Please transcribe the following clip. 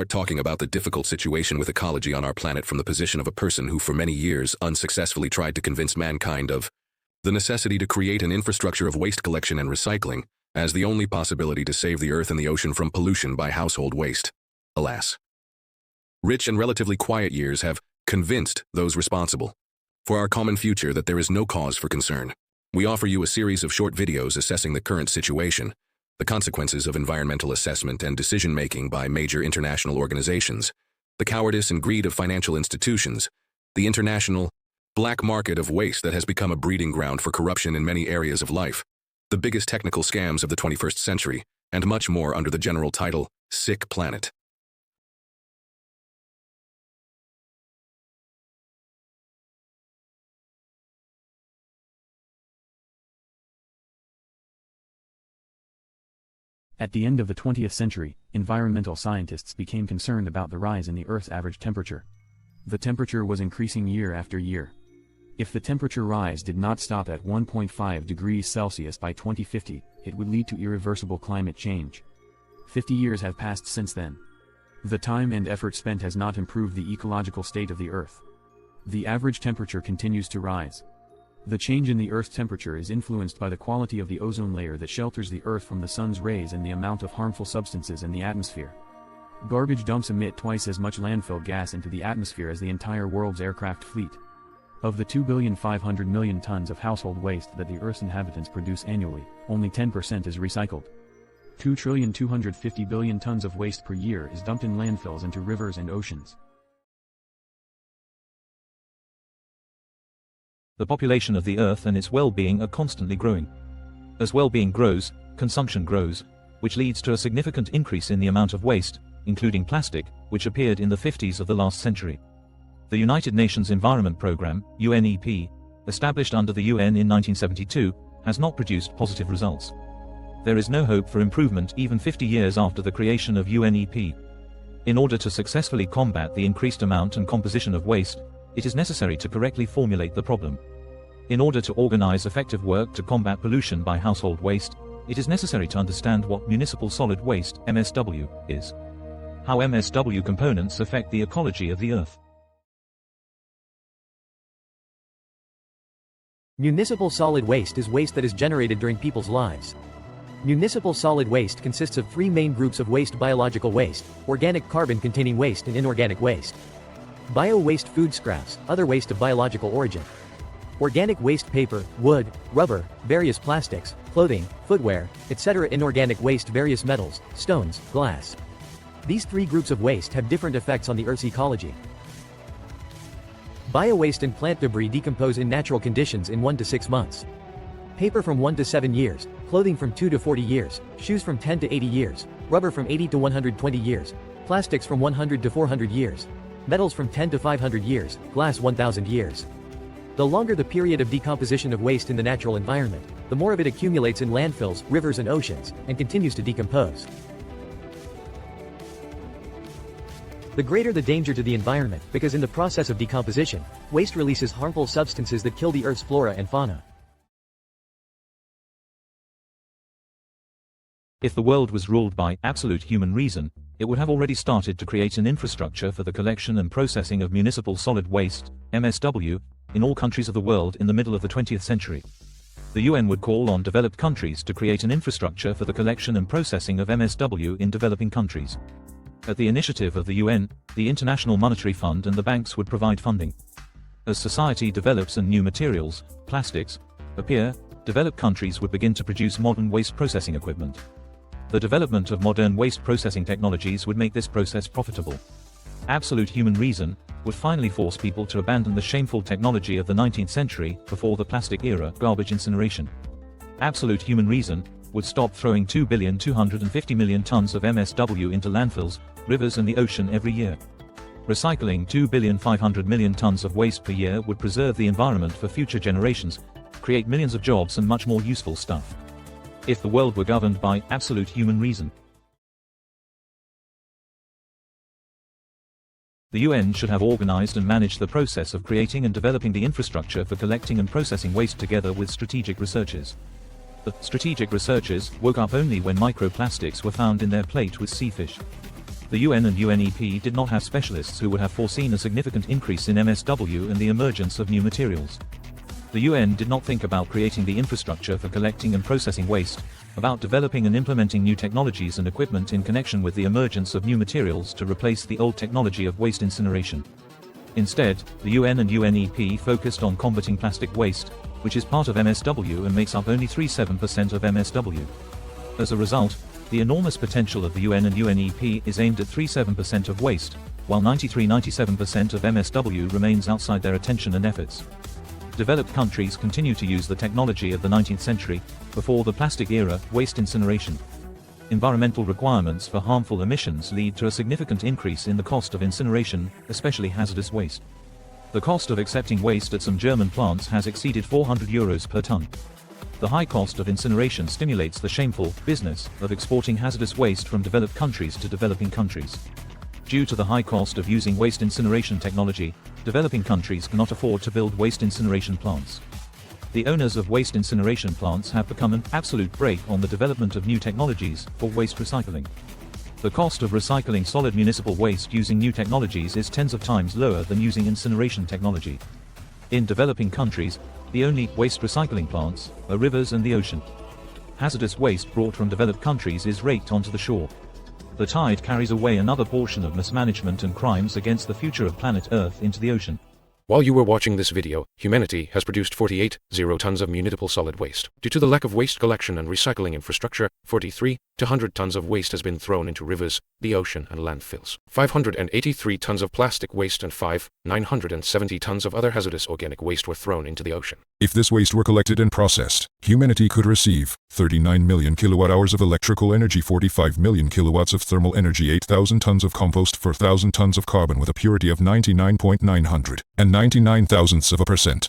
start talking about the difficult situation with ecology on our planet from the position of a person who for many years unsuccessfully tried to convince mankind of the necessity to create an infrastructure of waste collection and recycling as the only possibility to save the earth and the ocean from pollution by household waste. Alas, rich and relatively quiet years have convinced those responsible for our common future that there is no cause for concern. We offer you a series of short videos assessing the current situation, the consequences of environmental assessment and decision-making by major international organizations, the cowardice and greed of financial institutions, the international black market of waste that has become a breeding ground for corruption in many areas of life, the biggest technical scams of the 21st century, and much more under the general title, Sick Planet. At the end of the 20th century, environmental scientists became concerned about the rise in the Earth's average temperature. The temperature was increasing year after year. If the temperature rise did not stop at 1.5 degrees Celsius by 2050, it would lead to irreversible climate change. 50 years have passed since then. The time and effort spent has not improved the ecological state of the Earth. The average temperature continues to rise. The change in the Earth's temperature is influenced by the quality of the ozone layer that shelters the Earth from the sun's rays and the amount of harmful substances in the atmosphere. Garbage dumps emit twice as much landfill gas into the atmosphere as the entire world's aircraft fleet. Of the 2,500,000,000 tons of household waste that the Earth's inhabitants produce annually, only 10% is recycled. 2,250,000,000,000 tons of waste per year is dumped in landfills into rivers and oceans. The population of the Earth and its well-being are constantly growing. As well-being grows, consumption grows, which leads to a significant increase in the amount of waste, including plastic, which appeared in the 50s of the last century. The United Nations Environment Programme, UNEP, established under the UN in 1972, has not produced positive results. There is no hope for improvement even 50 years after the creation of UNEP. In order to successfully combat the increased amount and composition of waste, it is necessary to correctly formulate the problem. In order to organize effective work to combat pollution by household waste, it is necessary to understand what municipal solid waste (MSW) is. How MSW components affect the ecology of the Earth. Municipal solid waste is waste that is generated during people's lives. Municipal solid waste consists of three main groups of waste: biological waste, organic carbon-containing waste, and inorganic waste. Bio-waste: food scraps, other waste of biological origin. Organic waste: paper, wood, rubber, various plastics, clothing, footwear, etc. Inorganic waste: various metals, stones, glass. These three groups of waste have different effects on the Earth's ecology. Bio-waste and plant debris decompose in natural conditions in 1 to 6 months. Paper from 1 to 7 years, clothing from 2 to 40 years, shoes from 10 to 80 years, rubber from 80 to 120 years, plastics from 100 to 400 years, metals from 10 to 500 years, glass 1,000 years. The longer the period of decomposition of waste in the natural environment, the more of it accumulates in landfills, rivers and oceans, and continues to decompose. The greater the danger to the environment, because in the process of decomposition, waste releases harmful substances that kill the Earth's flora and fauna. If the world was ruled by absolute human reason, it would have already started to create an infrastructure for the collection and processing of municipal solid waste, MSW, in all countries of the world in the middle of the 20th century. The UN would call on developed countries to create an infrastructure for the collection and processing of MSW in developing countries. At the initiative of the UN, the International Monetary Fund and the banks would provide funding. As society develops and new materials, plastics, appear, developed countries would begin to produce modern waste processing equipment. The development of modern waste processing technologies would make this process profitable. Absolute human reason would finally force people to abandon the shameful technology of the 19th century before the plastic era, garbage incineration. Absolute human reason would stop throwing 2,250,000,000 tons of MSW into landfills, rivers and the ocean every year. Recycling 2,500,000,000 tons of waste per year would preserve the environment for future generations, create millions of jobs and much more useful stuff. If the world were governed by absolute human reason. The UN should have organized and managed the process of creating and developing the infrastructure for collecting and processing waste together with strategic researchers. The strategic researchers woke up only when microplastics were found in their plate with sea fish. The UN and UNEP did not have specialists who would have foreseen a significant increase in MSW and the emergence of new materials. The UN did not think about creating the infrastructure for collecting and processing waste, about developing and implementing new technologies and equipment in connection with the emergence of new materials to replace the old technology of waste incineration. Instead, the UN and UNEP focused on combating plastic waste, which is part of MSW and makes up only 37% of MSW. As a result, the enormous potential of the UN and UNEP is aimed at 37% of waste, while 93–97% of MSW remains outside their attention and efforts. Developed countries continue to use the technology of the 19th century, before the plastic era, waste incineration. Environmental requirements for harmful emissions lead to a significant increase in the cost of incineration, especially hazardous waste. The cost of accepting waste at some German plants has exceeded €400 per ton. The high cost of incineration stimulates the shameful business of exporting hazardous waste from developed countries to developing countries. Due to the high cost of using waste incineration technology, developing countries cannot afford to build waste incineration plants. The owners of waste incineration plants have become an absolute brake on the development of new technologies for waste recycling. The cost of recycling solid municipal waste using new technologies is tens of times lower than using incineration technology. In developing countries, the only waste recycling plants are rivers and the ocean. Hazardous waste brought from developed countries is raked onto the shore. The tide carries away another portion of mismanagement and crimes against the future of planet Earth into the ocean. While you were watching this video, humanity has produced 48,000 tons of municipal solid waste. Due to the lack of waste collection and recycling infrastructure, 43 to 100 tons of waste has been thrown into rivers, the ocean and landfills. 583 tons of plastic waste and 970 tons of other hazardous organic waste were thrown into the ocean. If this waste were collected and processed, humanity could receive 39 million kilowatt-hours of electrical energy, 45 million kilowatts of thermal energy, 8,000 tons of compost, 4,000 tons of carbon with a purity of 99.900 and 99 thousandths of a percent.